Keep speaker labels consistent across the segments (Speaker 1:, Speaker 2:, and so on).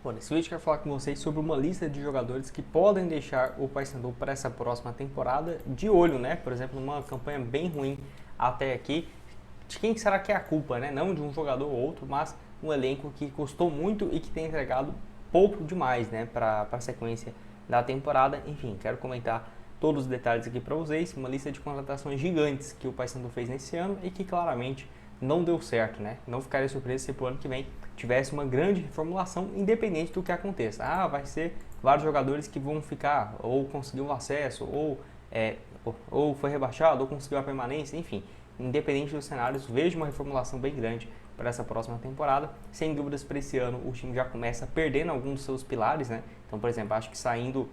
Speaker 1: Bom, nesse vídeo eu quero falar com vocês sobre uma lista de jogadores que podem deixar o Paysandu para essa próxima temporada de olho, né? Por exemplo, numa campanha bem ruim até aqui. De quem será que é a culpa, né? Não de um jogador ou outro, mas um elenco que custou muito e que tem entregado pouco demais, né? Para a sequência da temporada. Enfim, quero comentar todos os detalhes aqui para vocês. Uma lista de contratações gigantes que o Paysandu fez nesse ano e que claramente não deu certo, né? Não ficaria surpreso se pro ano que vem tivesse uma grande reformulação, independente do que aconteça. Vai ser vários jogadores que vão ficar, ou conseguiu o acesso, ou foi rebaixado, ou conseguiu a permanência, enfim. Independente dos cenários, vejo uma reformulação bem grande para essa próxima temporada. Sem dúvidas, para esse ano, o time já começa perdendo alguns dos seus pilares, né? Então, por exemplo, acho que saindo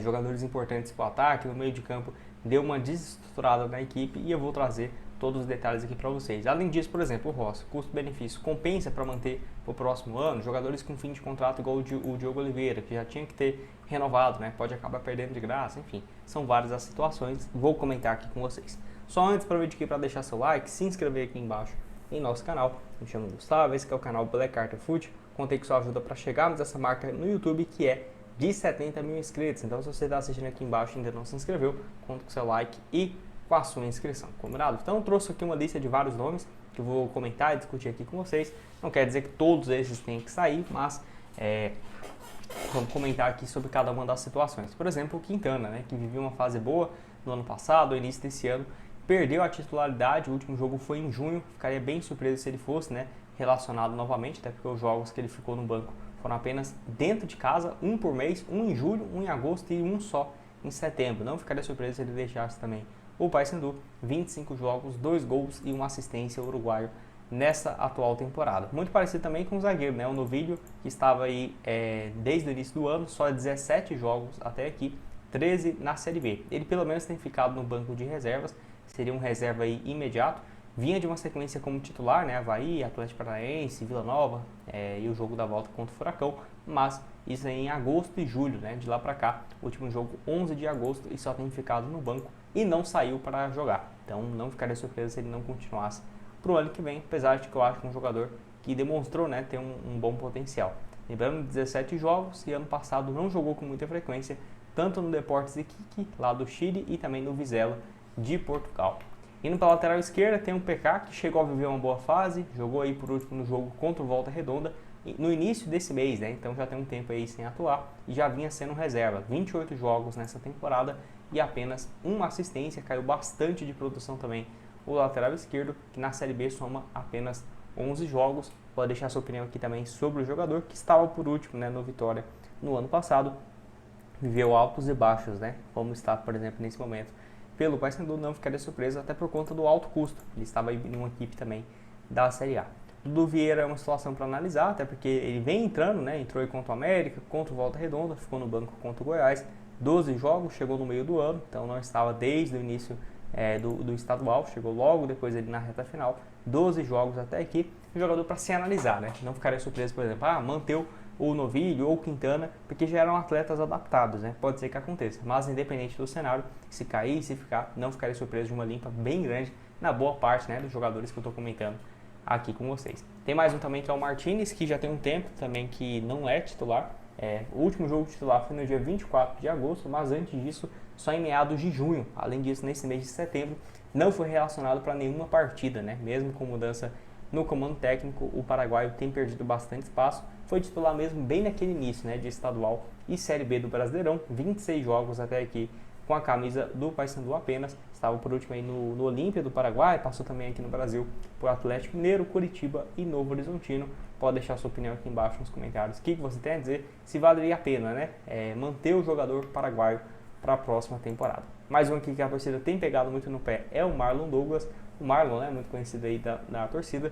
Speaker 1: jogadores importantes para o ataque, no meio de campo, deu uma desestruturada na equipe e eu vou trazer todos os detalhes aqui para vocês. Além disso, por exemplo, o Rossi, custo-benefício compensa para manter para o próximo ano, jogadores com fim de contrato igual o Diogo Oliveira, que já tinha que ter renovado, né? Pode acabar perdendo de graça, enfim, são várias as situações, vou comentar aqui com vocês. Só antes, aproveite aqui para deixar seu like, se inscrever aqui embaixo em nosso canal. Me chamo Gustavo, esse é o canal Black Carter Foot. Contei com sua ajuda para chegarmos a essa marca no YouTube, que é de 70 mil inscritos. Então, se você está assistindo aqui embaixo e ainda não se inscreveu, conta com seu like e com a sua inscrição, combinado? Então, eu trouxe aqui uma lista de vários nomes que eu vou comentar e discutir aqui com vocês. Não quer dizer que todos esses têm que sair, mas vamos comentar aqui sobre cada uma das situações. Por exemplo, o Quintana, né, que viveu uma fase boa no ano passado, no início desse ano, perdeu a titularidade, o último jogo foi em junho, ficaria bem surpreso se ele fosse, né, relacionado novamente, até porque os jogos que ele ficou no banco foram apenas dentro de casa, um por mês, um em julho, um em agosto e um só em setembro. Não ficaria surpreso se ele deixasse também o Paysandu, 25 jogos, 2 gols e uma assistência uruguaio nessa atual temporada. Muito parecido também com o zagueiro, né? O Novilho, que estava aí desde o início do ano, só 17 jogos até aqui, 13 na Série B. Ele pelo menos tem ficado no banco de reservas, seria um reserva aí imediato. Vinha de uma sequência como titular, né? Avaí, Atlético Paranaense, Vila Nova e o jogo da volta contra o Furacão, mas isso aí em agosto e julho, né? De lá para cá, último jogo 11 de agosto e só tem ficado no banco e não saiu para jogar. Então não ficaria surpreso se ele não continuasse para o ano que vem, apesar de que eu acho um jogador que demonstrou, né, ter um bom potencial. Lembrando, 17 jogos e ano passado não jogou com muita frequência, tanto no Deportes Iquique, lá do Chile, e também no Vizela, de Portugal. Indo para a lateral esquerda, tem um PK que chegou a viver uma boa fase, jogou aí por último no jogo contra o Volta Redonda, no início desse mês, né? Então já tem um tempo aí sem atuar e já vinha sendo reserva. 28 jogos nessa temporada e apenas uma assistência, caiu bastante de produção também o lateral esquerdo, que na Série B soma apenas 11 jogos. Pode deixar sua opinião aqui também sobre o jogador, que estava por último, né, no Vitória no ano passado, viveu altos e baixos, né? Como está, por exemplo, nesse momento pelo Paysandu, não ficaria surpreso até por conta do alto custo. Ele estava em uma equipe também da Série A. Dudu Vieira é uma situação para analisar, até porque ele vem entrando, né? Entrou aí contra o América, contra o Volta Redonda, ficou no banco contra o Goiás, 12 jogos, chegou no meio do ano, então não estava desde o início do estadual, chegou logo depois ali na reta final, 12 jogos até aqui, um jogador para se analisar, né? Não ficaria surpreso, por exemplo, manteu o Novilho ou o Quintana, porque já eram atletas adaptados, né? Pode ser que aconteça, mas independente do cenário, se cair, se ficar, não ficaria surpreso de uma limpa bem grande na boa parte, né, dos jogadores que eu estou comentando aqui com vocês. Tem mais um também que é o Martinez, que já tem um tempo também que não é titular. O último jogo titular foi no dia 24 de agosto, mas antes disso, só em meados de junho. Além disso, nesse mês de setembro, não foi relacionado para nenhuma partida, né? Mesmo com mudança no comando técnico, o paraguaio tem perdido bastante espaço. Foi titular mesmo bem naquele início, né, de estadual e Série B do Brasileirão, 26 jogos até aqui com a camisa do Paysandu apenas. Estava por último aí no Olímpia do Paraguai, passou também aqui no Brasil por Atlético Mineiro, Curitiba e Novo Horizontino. Pode deixar sua opinião aqui embaixo nos comentários. O que você tem a dizer, se valeria a pena, né, manter o jogador paraguaio para a próxima temporada. Mais um aqui que a torcida tem pegado muito no pé é o Marlon Douglas. O Marlon, né, muito conhecido aí da torcida.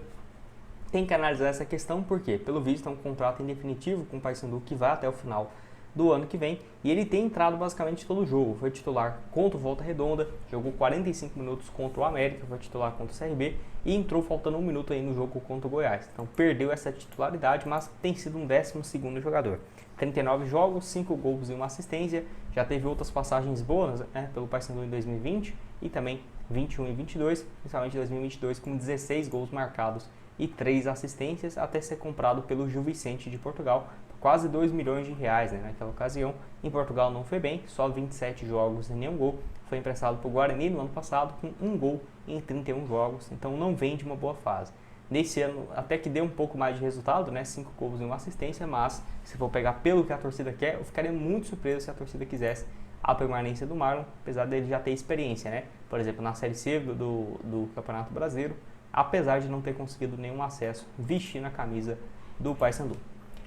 Speaker 1: Tem que analisar essa questão porque, pelo visto, é um contrato em definitivo com o Paysandu que vai até o final do ano que vem, e ele tem entrado basicamente todo o jogo. Foi titular contra o Volta Redonda, jogou 45 minutos contra o América, foi titular contra o CRB e entrou faltando um minuto aí no jogo contra o Goiás. Então perdeu essa titularidade, mas tem sido um 12º jogador. 39 jogos, 5 gols e uma assistência, já teve outras passagens boas, né, pelo Paysandu em 2020 e também 21 e 22, principalmente 2022 com 16 gols marcados e 3 assistências até ser comprado pelo Gil Vicente de Portugal, por quase 2 milhões de reais, né, naquela ocasião. Em Portugal não foi bem, só 27 jogos e nenhum gol. Foi emprestado para o Guarani no ano passado com um gol em 31 jogos, então não vem de uma boa fase. Nesse ano até que deu um pouco mais de resultado, né, 5 gols e 1 assistência, mas se for pegar pelo que a torcida quer, eu ficaria muito surpreso se a torcida quisesse a permanência do Marlon, apesar dele já ter experiência, né? Por exemplo, na Série C do Campeonato Brasileiro, apesar de não ter conseguido nenhum acesso vestindo a camisa do Paysandu.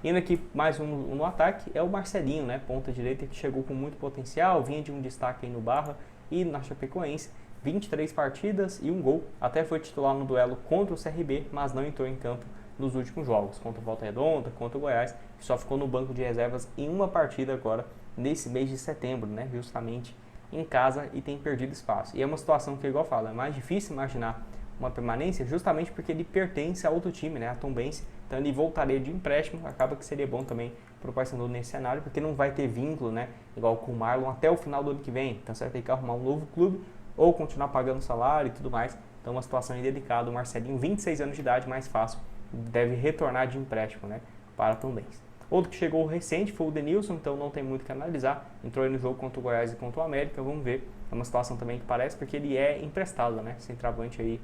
Speaker 1: Indo aqui mais um no ataque é o Marcelinho, né? Ponta direita, que chegou com muito potencial, vinha de um destaque aí no Barra e na Chapecoense. 23 partidas e um gol, até foi titular no duelo contra o CRB, mas não entrou em campo nos últimos jogos, contra o Volta Redonda, contra o Goiás, que só ficou no banco de reservas em uma partida agora, nesse mês de setembro, né, justamente em casa, e tem perdido espaço. E é uma situação que, igual eu falo, é mais difícil imaginar uma permanência, justamente porque ele pertence a outro time, né, a Tombense, então ele voltaria de empréstimo, acaba que seria bom também para o Paysandu nesse cenário, porque não vai ter vínculo, né, igual com o Marlon, até o final do ano que vem, então você vai ter que arrumar um novo clube, ou continuar pagando salário e tudo mais. Então uma situação delicada. O Marcelinho, 26 anos de idade, mais fácil, deve retornar de empréstimo, né, para a Tombense. Outro que chegou recente foi o Denilson, então não tem muito o que analisar. Entrou aí no jogo contra o Goiás e contra o América, vamos ver. É uma situação também que parece, porque ele é emprestado, né, centroavante aí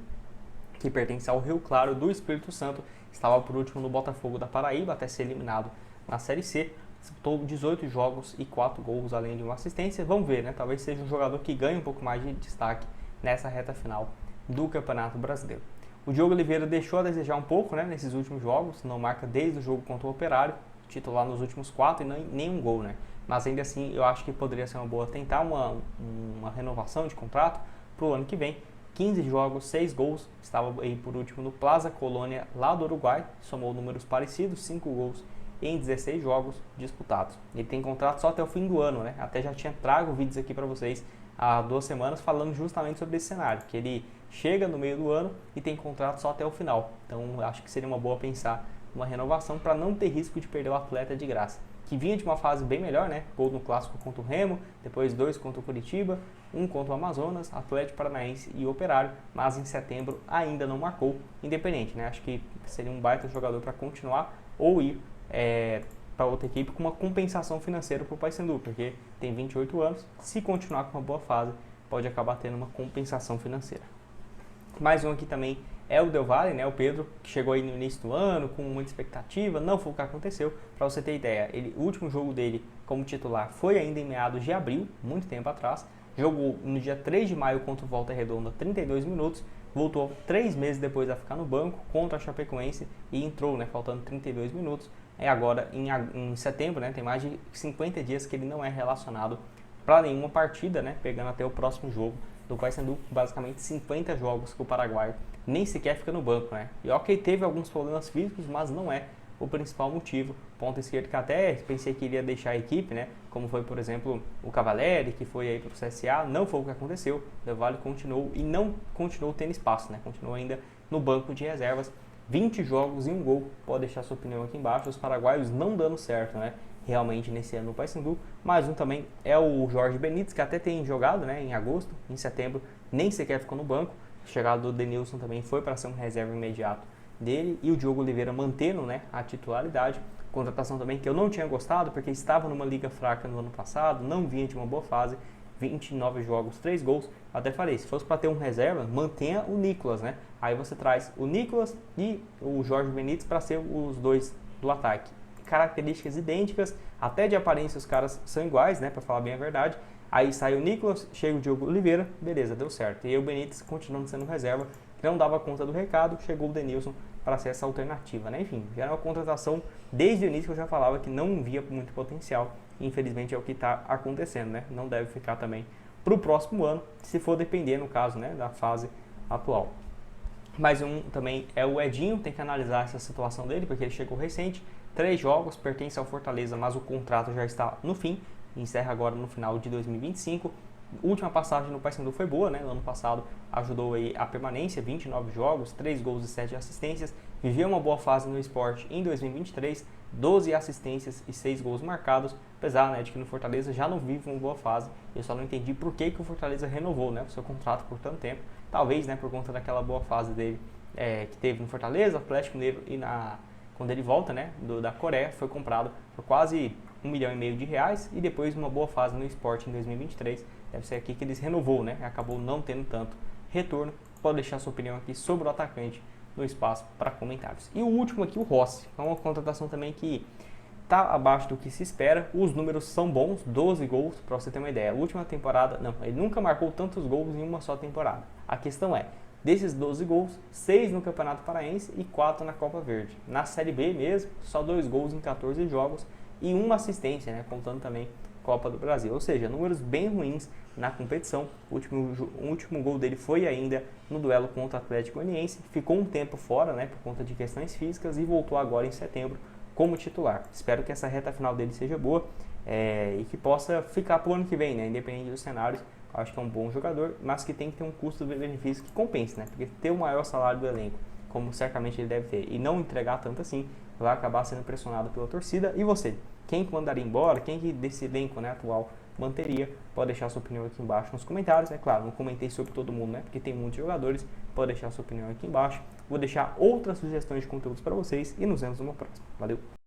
Speaker 1: que pertence ao Rio Claro do Espírito Santo. Estava por último no Botafogo da Paraíba, até ser eliminado na Série C. Disputou 18 jogos e 4 gols, além de uma assistência. Vamos ver, né? Talvez seja um jogador que ganhe um pouco mais de destaque nessa reta final do Campeonato Brasileiro. O Diogo Oliveira deixou a desejar um pouco, né, nesses últimos jogos. Não marca desde o jogo contra o Operário, titular nos últimos 4 e nenhum gol, né? Mas ainda assim, eu acho que poderia ser uma boa tentar uma renovação de contrato para o ano que vem. 15 jogos, 6 gols. Estava aí por último no Plaza Colônia, lá do Uruguai. Somou números parecidos, 5 gols em 16 jogos disputados. Ele tem contrato só até o fim do ano, né? Até já tinha trago vídeos aqui para vocês há 2 semanas falando justamente sobre esse cenário, que ele chega no meio do ano e tem contrato só até o final. Então acho que seria uma boa pensar uma renovação para não ter risco de perder o atleta de graça, que vinha de uma fase bem melhor, né? Gol no clássico contra o Remo, depois 2 contra o Curitiba, 1 contra o Amazonas, Atlético Paranaense e Operário, mas em setembro ainda não marcou. Independente, né? Acho que seria um baita jogador para continuar ou ir para outra equipe com uma compensação financeira para o Paysandu, porque tem 28 anos, se continuar com uma boa fase, pode acabar tendo uma compensação financeira. Mais um aqui também é o Del Valle, né, o Pedro, que chegou aí no início do ano com muita expectativa, não foi o que aconteceu. Para você ter ideia, o último jogo dele como titular foi ainda em meados de abril, muito tempo atrás. Jogou no dia 3 de maio contra o Volta Redonda, 32 minutos, voltou 3 meses depois a ficar no banco contra a Chapecoense e entrou, né, faltando 32 minutos. Agora em setembro, né, tem mais de 50 dias que ele não é relacionado para nenhuma partida, né, pegando até o próximo jogo do Paysandu, basicamente 50 jogos que o paraguaio nem sequer fica no banco, né? E ok, teve alguns problemas físicos, mas não é o principal motivo. Ponta esquerda que até pensei que iria deixar a equipe, né? Como foi, por exemplo, o Cavalieri, que foi aí para o CSA, não foi o que aconteceu. O Del Valle continuou e não continuou tendo espaço, né? Continuou ainda no banco de reservas. 20 jogos e um gol, pode deixar sua opinião aqui embaixo. Os paraguaios não dando certo, né? Realmente nesse ano no Paysandu. Mais um também é o Jorge Benítez, que até tem jogado, né, em agosto, em setembro, nem sequer ficou no banco. A chegada do Denilson também foi para ser um reserva imediato dele. E o Diogo Oliveira mantendo, né, a titularidade. Contratação também que eu não tinha gostado, porque estava numa liga fraca no ano passado, não vinha de uma boa fase. 29 jogos, 3 gols. Até falei, se fosse para ter um reserva, mantenha o Nicolas, né? Aí você traz o Nicolas e o Jorge Benítez para ser os dois do ataque. Características idênticas, até de aparência os caras são iguais, né? Para falar bem a verdade. Aí sai o Nicolas, chega o Diogo Oliveira, beleza, deu certo. E aí o Benítez continuando sendo reserva, não dava conta do recado, chegou o Denilson para ser essa alternativa, né? Enfim, já era uma contratação desde o início que eu já falava que não via muito potencial. Infelizmente é o que está acontecendo, né? Não deve ficar também para o próximo ano, se for depender, no caso, né, da fase atual. Mais um também é o Edinho, tem que analisar essa situação dele, porque ele chegou recente, 3 jogos, pertence ao Fortaleza, mas o contrato já está no fim, encerra agora no final de 2025. Última passagem no Paysandu foi boa, né? No ano passado ajudou aí a permanência, 29 jogos, 3 gols e 7 assistências. Viveu uma boa fase no esporte em 2023, 12 assistências e 6 gols marcados. Apesar, né, de que no Fortaleza já não vive uma boa fase. Eu só não entendi por que o Fortaleza renovou, né, o seu contrato por tanto tempo. Talvez, né, por conta daquela boa fase dele que teve no Fortaleza, Atlético Mineiro e quando ele volta, né, da Coreia, foi comprado por quase R$ 1,5 milhão e depois uma boa fase no Sport em 2023. Deve ser aqui que eles renovou, né? Acabou não tendo tanto retorno. Pode deixar sua opinião aqui sobre o atacante no espaço para comentários. E o último aqui, o Rossi. É uma contratação também que está abaixo do que se espera. Os números são bons, 12 gols, para você ter uma ideia. A última temporada, não, ele nunca marcou tantos gols em uma só temporada. A questão é, desses 12 gols, 6 no Campeonato Paraense e 4 na Copa Verde. Na Série B mesmo, só 2 gols em 14 jogos e uma assistência, né, contando também Copa do Brasil. Ou seja, números bem ruins na competição. O último gol dele foi ainda no duelo contra o Atlético Goianiense. Ficou um tempo fora, né, por conta de questões físicas e voltou agora em setembro como titular. Espero que essa reta final dele seja boa e que possa ficar para o ano que vem, né, independente dos cenários. Acho que é um bom jogador, mas que tem que ter um custo-benefício que compense, né? Porque ter o maior salário do elenco, como certamente ele deve ter, e não entregar tanto assim, vai acabar sendo pressionado pela torcida. E você? Quem mandaria embora? Quem que desse elenco, né, atual manteria? Pode deixar sua opinião aqui embaixo nos comentários. É claro, não comentei sobre todo mundo, né? Porque tem muitos jogadores. Pode deixar sua opinião aqui embaixo. Vou deixar outras sugestões de conteúdos para vocês e nos vemos numa próxima. Valeu!